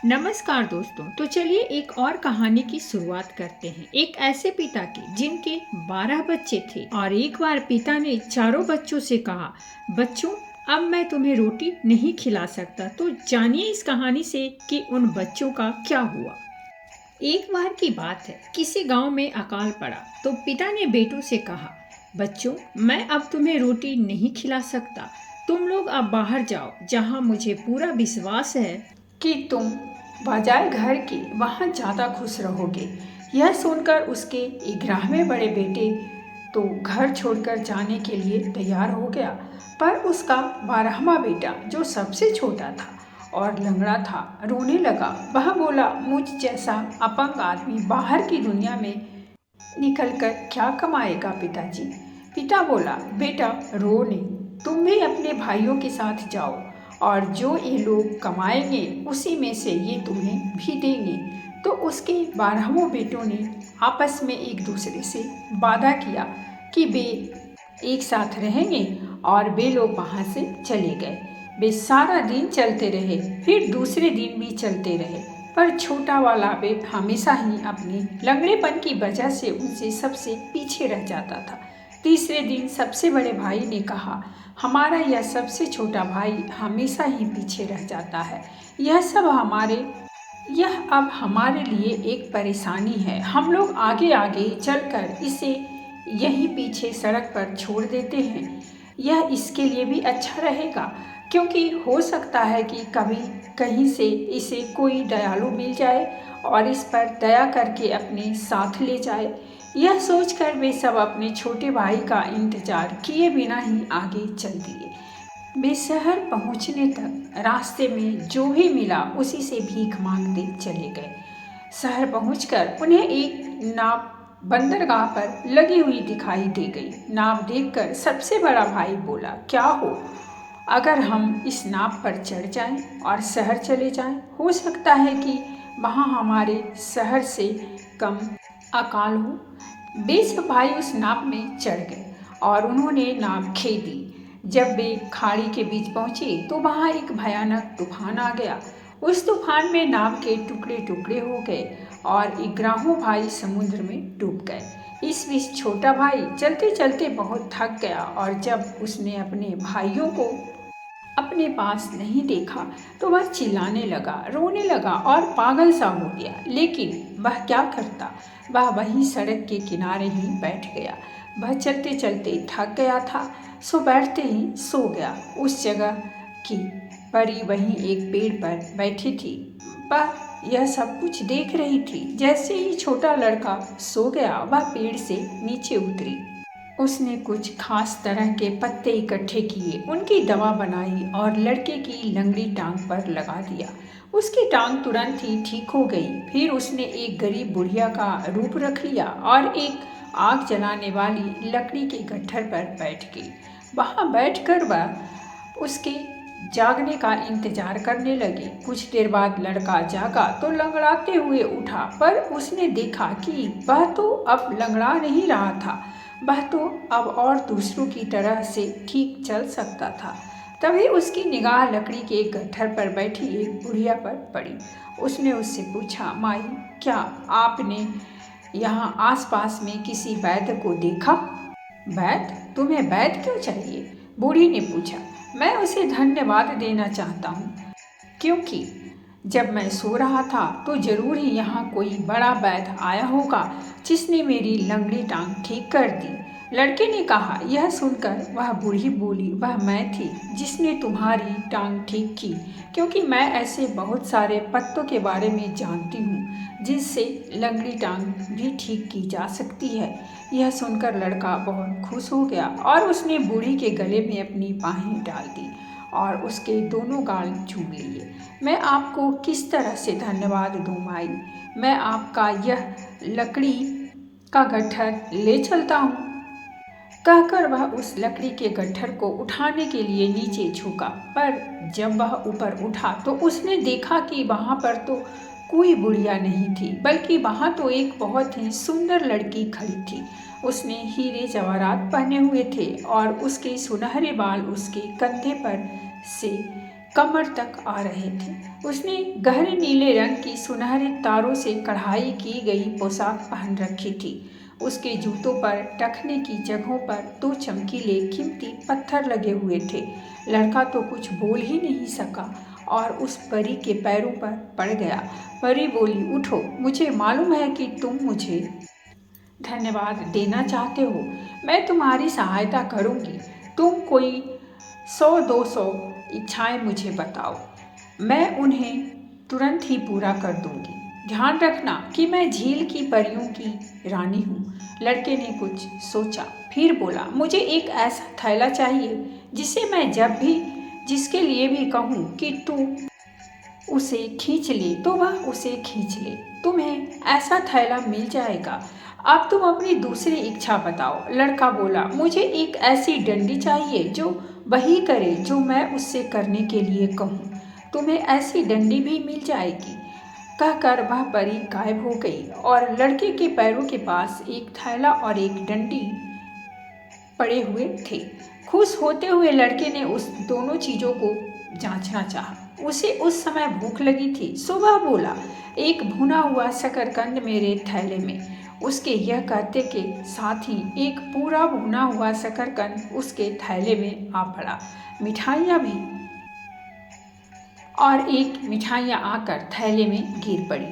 नमस्कार दोस्तों। तो चलिए एक और कहानी की शुरुआत करते हैं। एक ऐसे पिता की जिनके 12 बच्चे थे और एक बार पिता ने चारों बच्चों से कहा, बच्चों अब मैं तुम्हें रोटी नहीं खिला सकता। तो जानिए इस कहानी से कि उन बच्चों का क्या हुआ। एक बार की बात है, किसी गांव में अकाल पड़ा तो पिता ने बेटों से कहा, बच्चों मैं अब तुम्हें रोटी नहीं खिला सकता। तुम लोग अब बाहर जाओ, जहां मुझे पूरा विश्वास है कि तुम बजाय घर के वहाँ ज़्यादा खुश रहोगे। यह सुनकर उसके 11वें बड़े बेटे तो घर छोड़कर जाने के लिए तैयार हो गया, पर उसका 12वां बेटा जो सबसे छोटा था और लंगड़ा था रोने लगा। वह बोला, मुझ जैसा अपंग आदमी बाहर की दुनिया में निकलकर क्या कमाएगा पिताजी। पिता बोला, बेटा रो नहीं, तुम भी अपने भाइयों के साथ जाओ और जो ये लोग कमाएंगे उसी में से ये तुम्हें भी देंगे। तो उसके 12 बेटों ने आपस में एक दूसरे से वादा किया कि वे एक साथ रहेंगे और वे लोग वहाँ से चले गए। वे सारा दिन चलते रहे, फिर दूसरे दिन भी चलते रहे, पर छोटा वाला बेट हमेशा ही अपने लंगड़ेपन की वजह से उनसे सबसे पीछे रह जाता था। तीसरे दिन सबसे बड़े भाई ने कहा, हमारा यह सबसे छोटा भाई हमेशा ही पीछे रह जाता है। यह अब हमारे लिए एक परेशानी है। हम लोग आगे आगे चलकर इसे यहीं पीछे सड़क पर छोड़ देते हैं। यह इसके लिए भी अच्छा रहेगा, क्योंकि हो सकता है कि कभी कहीं से इसे कोई दयालु मिल जाए और इस पर दया करके अपने साथ ले जाए। यह सोचकर वे सब अपने छोटे भाई का इंतजार किए बिना ही आगे चल दिए। वे शहर पहुंचने तक रास्ते में जो भी मिला उसी से भीख मांगते चले गए। शहर पहुंचकर उन्हें एक नाव बंदरगाह पर लगी हुई दिखाई दे गई। नाव देखकर सबसे बड़ा भाई बोला, क्या हो अगर हम इस नाव पर चढ़ जाएं और शहर चले जाएं? हो सकता है कि वहां हमारे शहर से कम अकाल हो। वे सब भाई उस नाव में चढ़ गए और उन्होंने नाव खेदी। जब वे खाड़ी के बीच पहुंचे तो वहां एक भयानक तूफान आ गया। उस तूफान में नाव के टुकड़े टुकड़े हो गए और 11 भाई समुद्र में डूब गए। इस बीच छोटा भाई चलते चलते बहुत थक गया और जब उसने अपने भाइयों को अपने पास नहीं देखा तो वह चिल्लाने लगा, रोने लगा और पागल सा हो गया। लेकिन वह क्या करता, वह वहीं सड़क के किनारे ही बैठ गया। वह चलते चलते थक गया था, सो बैठते ही सो गया। उस जगह की परी वहीं एक पेड़ पर बैठी थी। वह यह सब कुछ देख रही थी। जैसे ही छोटा लड़का सो गया, वह पेड़ से नीचे उतरी। उसने कुछ खास तरह के पत्ते इकट्ठे किए, उनकी दवा बनाई और लड़के की लंगड़ी टांग पर लगा दिया। उसकी टांग तुरंत ही ठीक हो गई। फिर उसने एक गरीब बुढ़िया का रूप रख लिया और एक आग जलाने वाली लकड़ी के गट्ठर पर बैठ गई। वहाँ बैठकर वह उसके जागने का इंतजार करने लगी। कुछ देर बाद लड़का जागा तो लंगड़ाते हुए उठा, पर उसने देखा कि वह तो अब लंगड़ा नहीं रहा था, वह तो अब और दूसरों की तरह से ठीक चल सकता था। तभी उसकी निगाह लकड़ी के एक गट्ठर पर बैठी एक बुढ़िया पर पड़ी। उसने उससे पूछा, माई क्या आपने यहाँ आसपास में किसी वैद्य को देखा? वैद्य? तुम्हें वैद्य क्यों चाहिए? बूढ़ी ने पूछा। मैं उसे धन्यवाद देना चाहता हूँ, क्योंकि जब मैं सो रहा था तो जरूर ही यहाँ कोई बड़ा वैद्य आया होगा जिसने मेरी लंगड़ी टांग ठीक कर दी। लड़के ने कहा। यह सुनकर वह बूढ़ी बोली, वह मैं थी जिसने तुम्हारी टांग ठीक की, क्योंकि मैं ऐसे बहुत सारे पत्तों के बारे में जानती हूँ जिससे लंगड़ी टांग भी ठीक की जा सकती है। यह सुनकर लड़का बहुत खुश हो गया और उसने बूढ़ी के गले में अपनी बाहें डाल दी और उसके दोनों गाल चूम लिए। मैं आपको किस तरह से धन्यवाद दूँ माई? मैं आपका यह लकड़ी का गट्ठर ले चलता हूँ। कहकर वह उस लकड़ी के गट्ठर को उठाने के लिए नीचे झुका, पर जब वह ऊपर उठा तो उसने देखा कि वहाँ पर तो कोई बुढ़िया नहीं थी, बल्कि वहाँ तो एक बहुत ही सुंदर लड़की खड़ी थी। उसने हीरे जवाहरात पहने हुए थे और उसके सुनहरे बाल उसके कंधे पर से कमर तक आ रहे थे। उसने गहरे नीले रंग की सुनहरे तारों से कढ़ाई की गई पोशाक पहन रखी थी। उसके जूतों पर टखने की जगहों पर 2 चमकीले कीमती पत्थर लगे हुए थे। लड़का तो कुछ बोल ही नहीं सका और उस परी के पैरों पर पड़ गया। परी बोली, उठो, मुझे मालूम है कि तुम मुझे धन्यवाद देना चाहते हो। मैं तुम्हारी सहायता करूंगी। तुम कोई 100-200 इच्छाएं मुझे बताओ, मैं उन्हें तुरंत ही पूरा कर दूंगी। ध्यान रखना कि मैं झील की परियों की रानी हूँ। लड़के ने कुछ सोचा, फिर बोला, मुझे एक ऐसा थैला चाहिए जिसे मैं जब भी जिसके लिए भी कहूँ कि तू उसे खींच ले तो वह उसे खींच ले। तुम्हें ऐसा थैला मिल जाएगा। अब तुम अपनी दूसरी इच्छा बताओ। लड़का बोला, मुझे एक ऐसी डंडी चाहिए जो वही करे जो मैं उससे करने के लिए कहूँ। तुम्हें ऐसी डंडी भी मिल जाएगी। कहकर वह परी गायब हो गई और लड़के के पैरों के पास एक थैला और एक डंडी पड़े हुए थे। खुश होते हुए लड़के ने उस दोनों चीज़ों को जांचना चाहा। उसे उस समय भूख लगी थी, सो वह बोला, एक भुना हुआ शकरकंद मेरे थैले में। उसके यह कहते के साथ ही एक पूरा भुना हुआ शकरकंद उसके थैले में आ पड़ा। मिठाइयाँ भी और एक मिठाइयाँ आकर थैले में गिर पड़ी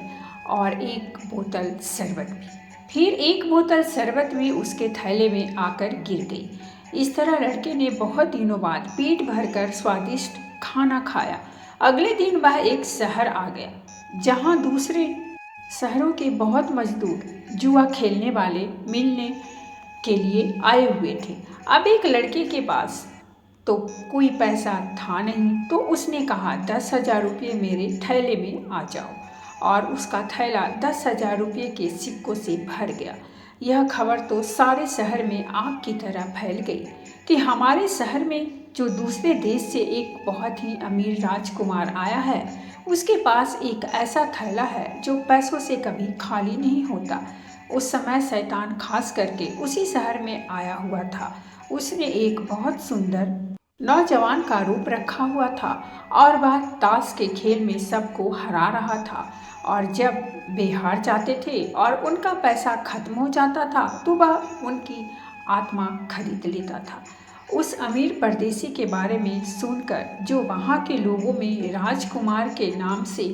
और एक बोतल शरबत भी। फिर एक बोतल शरबत भी उसके थैले में आकर गिर गई। इस तरह लड़के ने बहुत दिनों बाद पेट भरकर स्वादिष्ट खाना खाया। अगले दिन वह एक शहर आ गया जहाँ दूसरे शहरों के बहुत मजदूर जुआ खेलने वाले मिलने के लिए आए हुए थे। अब एक लड़के के पास तो कोई पैसा था नहीं, तो उसने कहा, 10,000 रुपये मेरे थैले में आ जाओ। और उसका थैला 10,000 रुपये के सिक्कों से भर गया। यह खबर तो सारे शहर में आग की तरह फैल गई कि हमारे शहर में जो दूसरे देश से एक बहुत ही अमीर राजकुमार आया है, उसके पास एक ऐसा थैला है जो पैसों से कभी खाली नहीं होता। उस समय शैतान खास करके उसी शहर में आया हुआ था। उसने एक बहुत सुंदर नौजवान का रूप रखा हुआ था और वह ताश के खेल में सबको हरा रहा था। और जब वे हार जाते थे और उनका पैसा खत्म हो जाता था तो वह उनकी आत्मा खरीद लेता था। उस अमीर परदेसी के बारे में सुनकर जो वहाँ के लोगों में राजकुमार के नाम से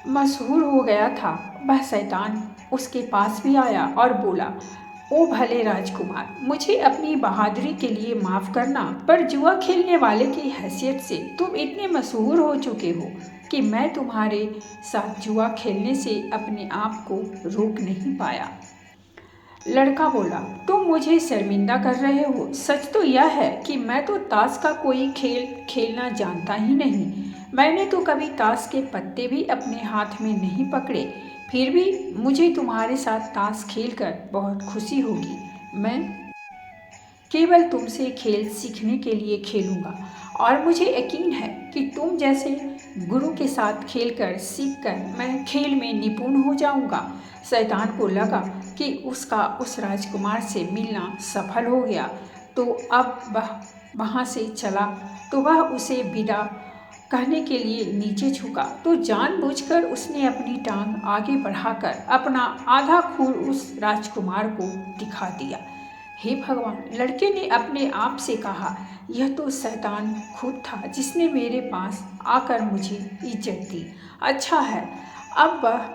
मशहूर हो गया था, वह शैतान उसके पास भी आया और बोला, ओ भले राजकुमार, मुझे अपनी बहादुरी के लिए माफ़ करना, पर जुआ खेलने वाले की हैसियत से तुम इतने मशहूर हो चुके हो कि मैं तुम्हारे साथ जुआ खेलने से अपने आप को रोक नहीं पाया। लड़का बोला, तुम मुझे शर्मिंदा कर रहे हो। सच तो यह है कि मैं तो ताश का कोई खेल खेलना जानता ही नहीं। मैंने तो कभी ताश के पत्ते भी अपने हाथ में नहीं पकड़े। फिर भी मुझे तुम्हारे साथ ताश खेलकर बहुत खुशी होगी। मैं केवल तुमसे खेल सीखने के लिए खेलूँगा और मुझे यकीन है कि तुम जैसे गुरु के साथ खेलकर सीखकर मैं खेल में निपुण हो जाऊँगा। शैतान को लगा कि उसका उस राजकुमार से मिलना सफल हो गया, तो अब वह वहाँ से चला तो वह उसे विदा कहने के लिए नीचे झुका तो जानबूझकर उसने अपनी टांग आगे बढ़ाकर अपना आधा खूर उस राजकुमार को दिखा दिया। हे भगवान, लड़के ने अपने आप से कहा, यह तो शैतान खुद था जिसने मेरे पास आकर मुझे इज्जत दी। अच्छा है, अब वह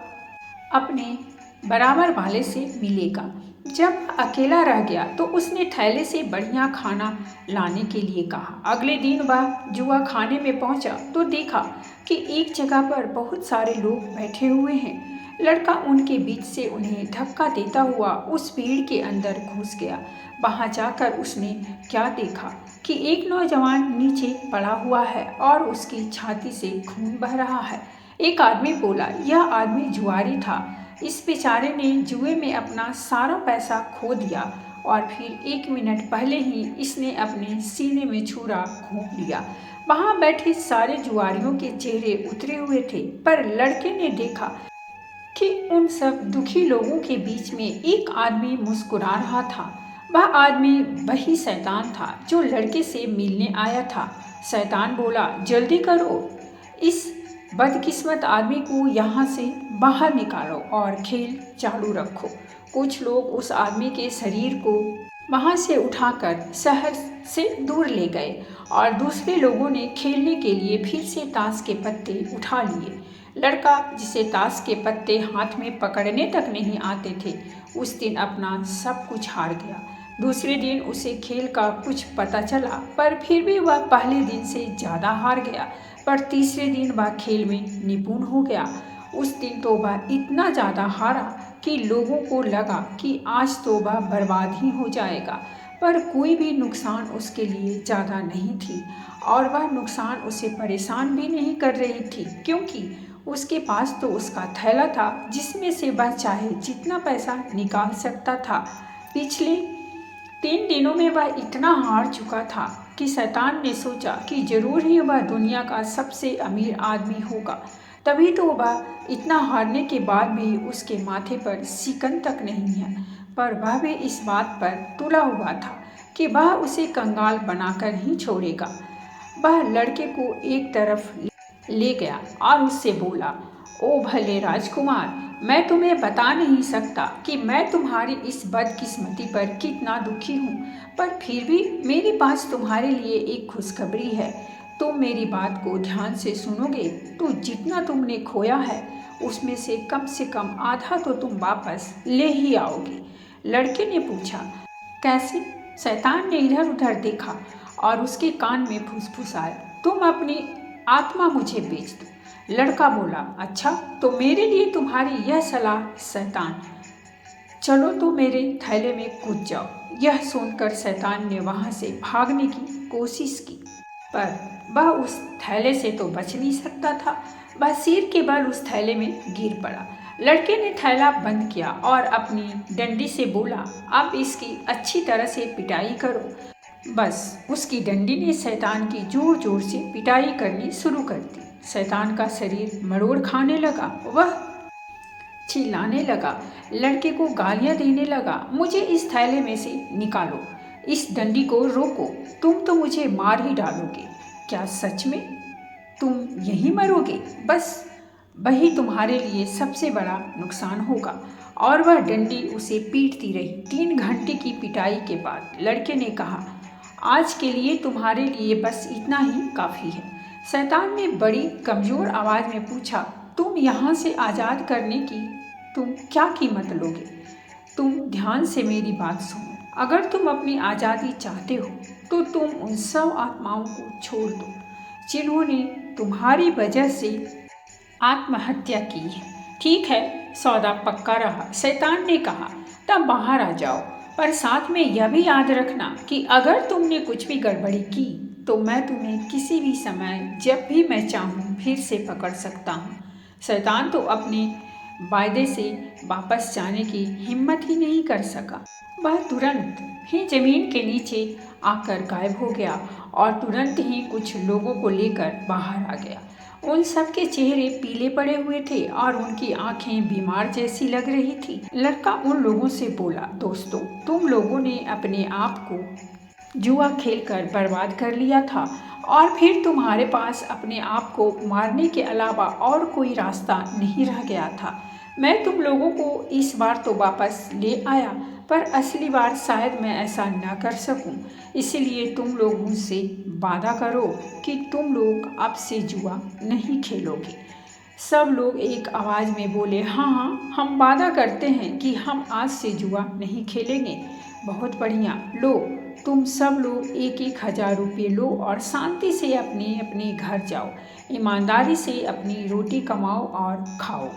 अपने बराबर वाले से मिलेगा। जब अकेला रह गया तो उसने थैले से बढ़िया खाना लाने के लिए कहा। अगले दिन वह जुआ खाने में पहुंचा तो देखा कि एक जगह पर बहुत सारे लोग बैठे हुए हैं। लड़का उनके बीच से उन्हें धक्का देता हुआ उस भीड़ के अंदर घुस गया। वहां जाकर उसने क्या देखा कि एक नौजवान नीचे पड़ा हुआ है और उसकी छाती से खून बह रहा है। एक आदमी बोला, यह आदमी जुआरी था। इस बेचारे ने जुए में अपना सारा पैसा खो दिया और फिर 1 मिनट पहले ही इसने अपने सीने में छुरा घोंप लिया। वहाँ बैठे सारे जुआरियों के चेहरे उतरे हुए थे, पर लड़के ने देखा कि उन सब दुखी लोगों के बीच में एक आदमी मुस्कुरा रहा था। वह आदमी वही शैतान था जो लड़के से मिलने आया था। शैतान बोला, जल्दी करो, इस बदकिस्मत आदमी को यहाँ से बाहर निकालो और खेल चालू रखो। कुछ लोग उस आदमी के शरीर को वहाँ से उठाकर शहर से दूर ले गए और दूसरे लोगों ने खेलने के लिए फिर से ताश के पत्ते उठा लिए। लड़का, जिसे ताश के पत्ते हाथ में पकड़ने तक नहीं आते थे, उस दिन अपना सब कुछ हार गया। दूसरे दिन उसे खेल का कुछ पता चला, पर फिर भी वह पहले दिन से ज़्यादा हार गया। पर तीसरे दिन वह खेल में निपुण हो गया। उस दिन तो वह इतना ज़्यादा हारा कि लोगों को लगा कि आज तो वह बर्बाद ही हो जाएगा। पर कोई भी नुकसान उसके लिए ज़्यादा नहीं थी और वह नुकसान उसे परेशान भी नहीं कर रही थी, क्योंकि उसके पास तो उसका थैला था जिसमें से वह चाहे जितना पैसा निकाल सकता था। पिछले 3 दिनों में वह इतना हार चुका था कि शैतान ने सोचा कि जरूर ही वह दुनिया का सबसे अमीर आदमी होगा। तभी तो वह इतना हारने के बाद भी उसके माथे पर शिकन तक नहीं है, पर वह भी इस बात पर तुला हुआ था कि वह उसे कंगाल बनाकर ही छोड़ेगा। वह लड़के को एक तरफ ले गया और उससे बोला, ओ भले राजकुमार, मैं तुम्हें बता नहीं सकता कि मैं तुम्हारी इस बदकिस्मती पर कितना दुखी हूँ, पर फिर भी मेरे पास तुम्हारे लिए एक खुशखबरी है। तुम मेरी बात को ध्यान से सुनोगे तो जितना तुमने खोया है उसमें से कम आधा तो तुम वापस ले ही आओगे। लड़के ने पूछा, कैसे? शैतान ने इधर उधर देखा और उसके कान में फुसफुसाया, तुम अपनी आत्मा मुझे बेच दो। लड़का बोला, अच्छा, तो मेरे लिए तुम्हारी यह सलाह शैतान, चलो तो मेरे थैले में कूद जाओ। यह सुनकर शैतान ने वहाँ से भागने की कोशिश की, पर वह उस थैले से तो बच नहीं सकता था। वह सिर के बल उस थैले में गिर पड़ा। लड़के ने थैला बंद किया और अपनी डंडी से बोला, अब इसकी अच्छी तरह से पिटाई करो। बस उसकी डंडी ने शैतान की जोर जोर से पिटाई करनी शुरू कर दी। शैतान का शरीर मरोड़ खाने लगा। वह चिल्लाने लगा, लड़के को गालियां देने लगा, मुझे इस थैले में से निकालो, इस डंडी को रोको, तुम तो मुझे मार ही डालोगे। क्या सच में तुम यहीं मरोगे? बस वही तुम्हारे लिए सबसे बड़ा नुकसान होगा। और वह डंडी उसे पीटती रही। 3 घंटे की पिटाई के बाद लड़के ने कहा, आज के लिए तुम्हारे लिए बस इतना ही काफ़ी है। शैतान ने बड़ी कमज़ोर आवाज़ में पूछा, तुम यहाँ से आज़ाद करने की तुम क्या कीमत लोगे? तुम ध्यान से मेरी बात सुनो। अगर तुम अपनी आज़ादी चाहते हो तो तुम उन सब आत्माओं को छोड़ दो जिन्होंने तुम्हारी वजह से आत्महत्या की है। ठीक है, सौदा पक्का रहा, शैतान ने कहा, तब बाहर आ जाओ, पर साथ में यह भी याद रखना कि अगर तुमने कुछ भी गड़बड़ी की तो मैं तुम्हें किसी भी समय जब भी मैं चाहूँ फिर से पकड़ सकता हूँ। शैतान तो अपने वायदे से वापस जाने की हिम्मत ही नहीं कर सका। वह तुरंत ही जमीन के नीचे आकर गायब हो गया और तुरंत ही कुछ लोगों को लेकर बाहर आ गया। उन सब के चेहरे पीले पड़े हुए थे और उनकी आंखें बीमार जैसी लग रही थी। लड़का उन लोगों से बोला, दोस्तों, तुम लोगों ने अपने आप को जुआ खेलकर बर्बाद कर लिया था और फिर तुम्हारे पास अपने आप को मारने के अलावा और कोई रास्ता नहीं रह गया था। मैं तुम लोगों को इस बार तो वापस ले आया, पर असली बार शायद मैं ऐसा न कर सकूं। इसलिए तुम लोग मुझसे वादा करो कि तुम लोग अब से जुआ नहीं खेलोगे। सब लोग एक आवाज़ में बोले, हाँ हाँ, हम वादा करते हैं कि हम आज से जुआ नहीं खेलेंगे। बहुत बढ़िया, लो, तुम सब लोग 1,000 रुपये लो और शांति से अपने अपने घर जाओ। ईमानदारी से अपनी रोटी कमाओ और खाओ।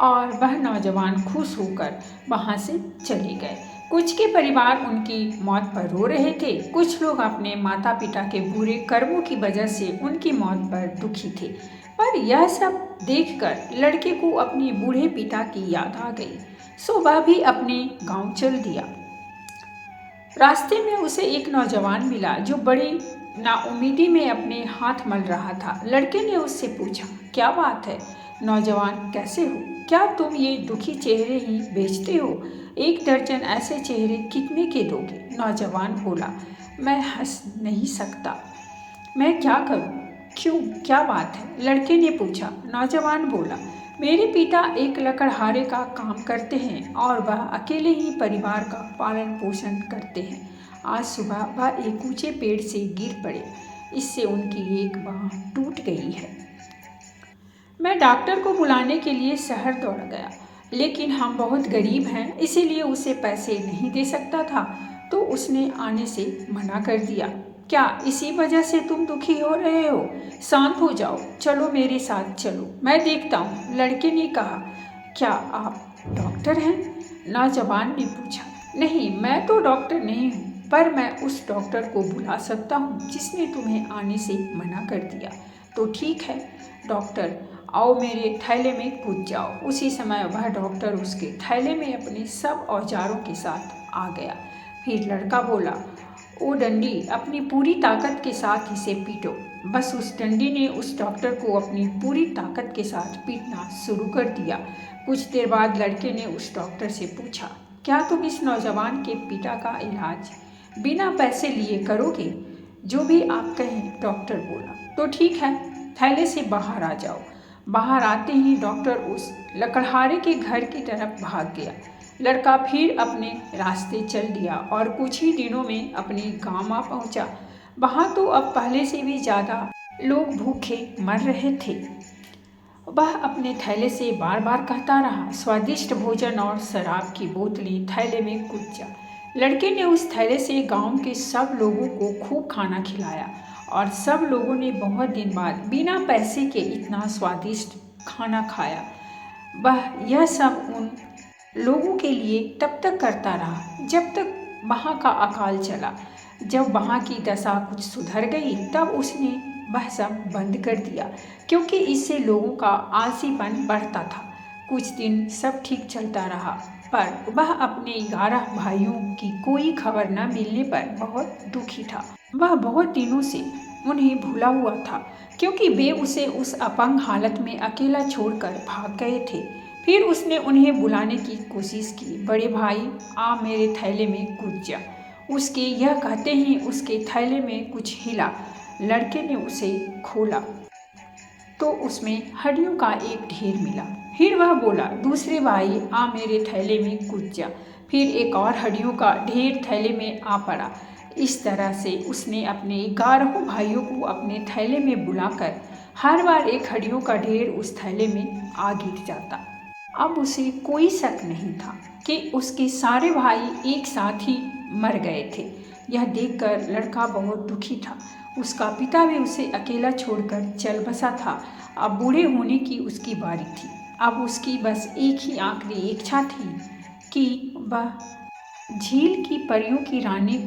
और वह नौजवान खुश होकर वहाँ से चले गए। कुछ के परिवार उनकी मौत पर रो रहे थे। कुछ लोग अपने माता पिता के बुरे कर्मों की वजह से उनकी मौत पर दुखी थे। पर यह सब देखकर लड़के को अपने बूढ़े पिता की याद आ गई, सो वह भी अपने गांव चल दिया। रास्ते में उसे एक नौजवान मिला जो बड़ी नाउम्मीदी में अपने हाथ मल रहा था। लड़के ने उससे पूछा, क्या बात है नौजवान, कैसे हो? क्या तुम ये दुखी चेहरे ही बेचते हो? 1 दर्जन ऐसे चेहरे कितने के दोगे? नौजवान बोला, मैं हंस नहीं सकता। मैं क्या करूं? क्यों, क्या बात है? लड़के ने पूछा। नौजवान बोला, मेरे पिता एक लकड़हारे का काम करते हैं और वह अकेले ही परिवार का पालन पोषण करते हैं। आज सुबह वह एक ऊंचे पेड़ से गिर पड़े, इससे उनकी एक बांह टूट गई है। मैं डॉक्टर को बुलाने के लिए शहर दौड़ गया, लेकिन हम बहुत गरीब हैं, इसीलिए उसे पैसे नहीं दे सकता था, तो उसने आने से मना कर दिया। क्या इसी वजह से तुम दुखी हो रहे हो? शांत हो जाओ, चलो मेरे साथ चलो, मैं देखता हूँ, लड़के ने कहा। क्या आप डॉक्टर हैं? नौजवान ने पूछा। नहीं, मैं तो डॉक्टर नहीं हूँ, पर मैं उस डॉक्टर को बुला सकता हूँ जिसने तुम्हें आने से मना कर दिया। तो ठीक है डॉक्टर, आओ मेरे थैले में कूद जाओ। उसी समय वह डॉक्टर उसके थैले में अपने सब औजारों के साथ आ गया। फिर लड़का बोला, ओ डंडी, अपनी पूरी ताकत के साथ इसे पीटो। बस उस डंडी ने उस डॉक्टर को अपनी पूरी ताकत के साथ पीटना शुरू कर दिया। कुछ देर बाद लड़के ने उस डॉक्टर से पूछा, क्या तुम इस नौजवान के पिता का इलाज बिना पैसे लिए करोगे? जो भी आप कहें, डॉक्टर बोला। तो ठीक है, थैले से बाहर आ जाओ। बाहर आते ही डॉक्टर उस लकड़हारे के घर की तरफ भाग गया। लड़का फिर अपने रास्ते चल दिया और कुछ ही दिनों में अपने गांव आ पहुंचा। वहाँ तो अब पहले से भी ज़्यादा लोग भूखे मर रहे थे। वह अपने थैले से बार बार कहता रहा, स्वादिष्ट भोजन और शराब की बोतलें थैले में कूद जा। लड़के ने उस थैले से गांव के सब लोगों को खूब खाना खिलाया और सब लोगों ने बहुत दिन बाद बिना पैसे के इतना स्वादिष्ट खाना खाया। वह यह सब उन लोगों के लिए तब तक करता रहा जब तक वहाँ का अकाल चला। जब वहाँ की दशा कुछ सुधर गई तब उसने वह सब बंद कर दिया, क्योंकि इससे लोगों का आलसीपन बढ़ता था। कुछ दिन सब ठीक चलता रहा, पर वह अपने 11 भाइयों की कोई खबर न मिलने पर बहुत दुखी था। वह बहुत दिनों से उन्हें भूला हुआ था, क्योंकि वे उसे उस अपंग हालत में अकेला छोड़कर भाग गए थे। फिर उसने उन्हें बुलाने की कोशिश की। बड़े भाई, आ मेरे थैले में कूद जा। उसके यह कहते ही उसके थैले में कुछ हिला। लड़के ने उसे खोला तो उसमें हड्डियों का एक ढेर मिला। फिर वह बोला, दूसरे भाई, आ मेरे थैले में कूद जा। फिर एक और हड्डियों का ढेर थैले में आ पड़ा। इस तरह से उसने अपने 11 भाइयों को अपने थैले में बुलाकर हर बार एक हड्डियों का ढेर उस थैले में आ गिर जाता। अब उसे कोई शक नहीं था कि उसके सारे भाई एक साथ ही मर गए थे। यह देखकर लड़का बहुत दुखी था। उसका पिता भी उसे अकेला छोड़कर चल बसा था। अब बूढ़े होने की उसकी बारी थी। अब उसकी बस एक ही आखिरी इच्छा थी कि वह झील की परियों की रानी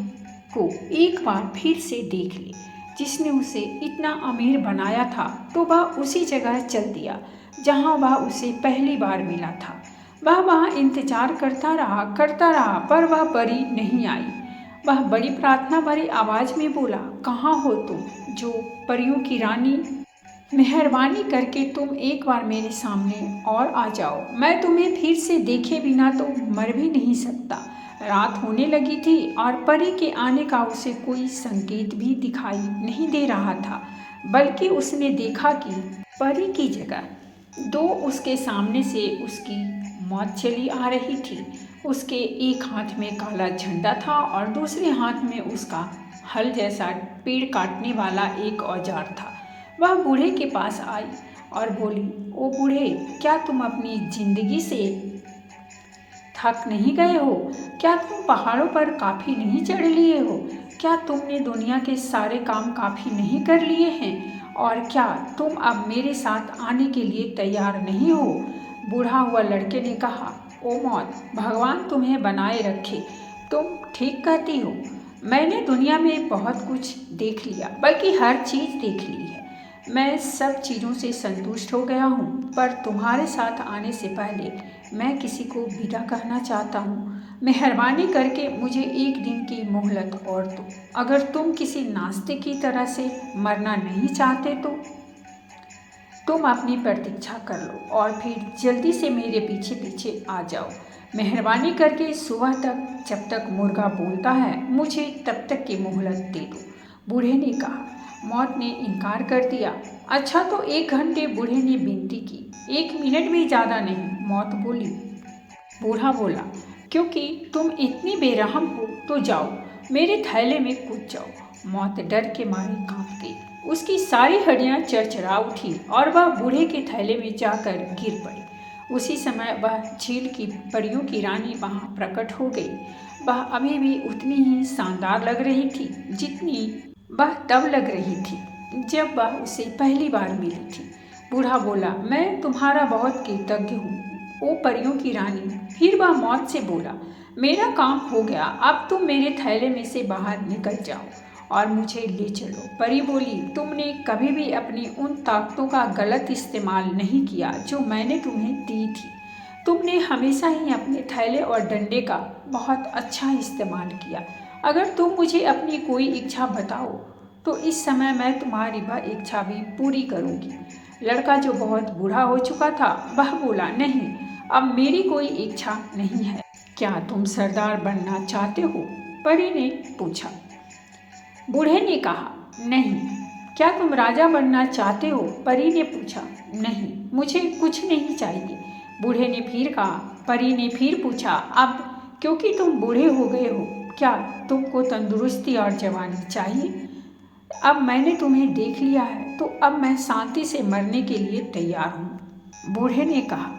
को एक बार फिर से देख ले। जिसने उसे इतना अमीर बनाया था, तो वह उसी जगह चल दिया जहाँ वह उसे पहली बार मिला था। वह वहाँ इंतजार करता रहा, पर वह परी नहीं आई। वह बड़ी प्रार्थना भरी आवाज़ में बोला, कहाँ हो तुम, जो परियों की रानी? मेहरबानी करके तुम एक बार मेरे सामने और आ जाओ। मैं तुम्हें फिर से देखे बिना तो मर भी नहीं सकता। रात होने लगी थी और परी के आने का उसे कोई संकेत भी दिखाई नहीं दे रहा था, बल्कि उसने देखा कि परी की जगह 2 उसके सामने से उसकी मौत चली आ रही थी। उसके एक हाथ में काला झंडा था और दूसरे हाथ में उसका हल जैसा पेड़ काटने वाला एक औजार था। वह बूढ़े के पास आई और बोली, ओ बूढ़े, क्या तुम अपनी जिंदगी से थक नहीं गए हो? क्या तुम पहाड़ों पर काफ़ी नहीं चढ़ लिए हो? क्या तुमने दुनिया के सारे काम काफ़ी नहीं कर लिए हैं? और क्या तुम अब मेरे साथ आने के लिए तैयार नहीं हो? बूढ़ा हुआ लड़के ने कहा, ओ मौत, भगवान तुम्हें बनाए रखे। तुम ठीक कहती हो। मैंने दुनिया में बहुत कुछ देख लिया, बल्कि हर चीज़ देख ली है। मैं सब चीज़ों से संतुष्ट हो गया हूँ, पर तुम्हारे साथ आने से पहले मैं किसी को विदा कहना चाहता हूँ। मेहरबानी करके मुझे एक दिन की मोहलत और दो। अगर तुम किसी नास्ते की तरह से मरना नहीं चाहते तो। तुम अपनी प्रतीक्षा कर लो और फिर जल्दी से मेरे पीछे पीछे आ जाओ। मेहरबानी करके सुबह तक, जब तक मुर्गा बोलता है, मुझे तब तक की मोहलत दे दो, बूढ़े ने कहा। मौत ने इनकार कर दिया। अच्छा तो 1 घंटे, बूढ़े ने विनती की। 1 मिनट भी ज़्यादा नहीं, मौत बोली। बूढ़ा बोला, क्योंकि तुम इतनी बेरहम हो तो जाओ, मेरे थैले में कूद जाओ। मौत डर के मारे कांप गई। उसकी सारी हड्डियां चरचरा उठी और वह बूढ़े के थैले में जाकर गिर पड़ी। उसी समय वह झील की परियों की रानी वहाँ प्रकट हो गई। वह अभी भी उतनी ही शानदार लग रही थी जितनी वह तब लग रही थी जब वह उसे पहली बार मिली थी। बूढ़ा बोला, मैं तुम्हारा बहुत कृतज्ञ हूँ, ओ परियों की रानी। फिर वह मौत से बोला, मेरा काम हो गया, अब तुम मेरे थैले में से बाहर निकल जाओ और मुझे ले चलो। परी बोली, तुमने कभी भी अपनी उन ताकतों का गलत इस्तेमाल नहीं किया जो मैंने तुम्हें दी थी। तुमने हमेशा ही अपने थैले और डंडे का बहुत अच्छा इस्तेमाल किया। अगर तुम मुझे अपनी कोई इच्छा बताओ तो इस समय मैं तुम्हारी वह इच्छा भी पूरी करूँगी। लड़का जो बहुत बूढ़ा हो चुका था वह बोला, नहीं, अब मेरी कोई इच्छा नहीं है। क्या तुम सरदार बनना चाहते हो? परी ने पूछा। बूढ़े ने कहा, नहीं। क्या तुम राजा बनना चाहते हो? परी ने पूछा। नहीं, मुझे कुछ नहीं चाहिए, बूढ़े ने फिर कहा। परी ने फिर पूछा, अब क्योंकि तुम बूढ़े हो गए हो, क्या तुमको तंदुरुस्ती और जवानी चाहिए? अब मैंने तुम्हें देख लिया है तो अब मैं शांति से मरने के लिए तैयार हूँ। बूढ़े ने कहा,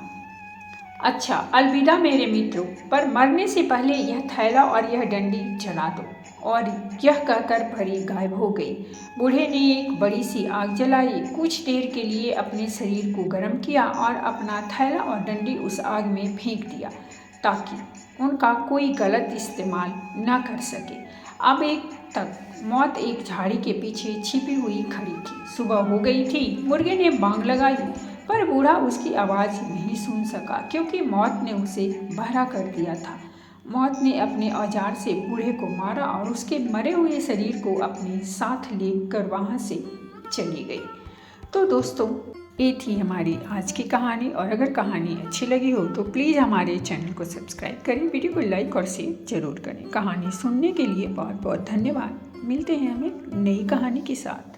अच्छा, अलविदा मेरे मित्रों, पर मरने से पहले यह थैला और यह डंडी जला दो। और यह कहकर परी गायब हो गई। बूढ़े ने एक बड़ी सी आग जलाई, कुछ देर के लिए अपने शरीर को गर्म किया और अपना थैला और डंडी उस आग में फेंक दिया ताकि उनका कोई गलत इस्तेमाल न कर सके। अब एक तक मौत एक झाड़ी के पीछे छिपी हुई खड़ी थी। सुबह हो गई थी। मुर्गे ने बांग लगाई, पर बूढ़ा उसकी आवाज़ नहीं सुन सका क्योंकि मौत ने उसे बहरा कर दिया था। मौत ने अपने औजार से बूढ़े को मारा और उसके मरे हुए शरीर को अपने साथ लेकर वहाँ से चली गई। तो दोस्तों, ये थी हमारी आज की कहानी। और अगर कहानी अच्छी लगी हो तो प्लीज़ हमारे चैनल को सब्सक्राइब करें, वीडियो को लाइक और शेयर जरूर करें। कहानी सुनने के लिए बहुत बहुत धन्यवाद। मिलते हैं हम एक नई कहानी के साथ।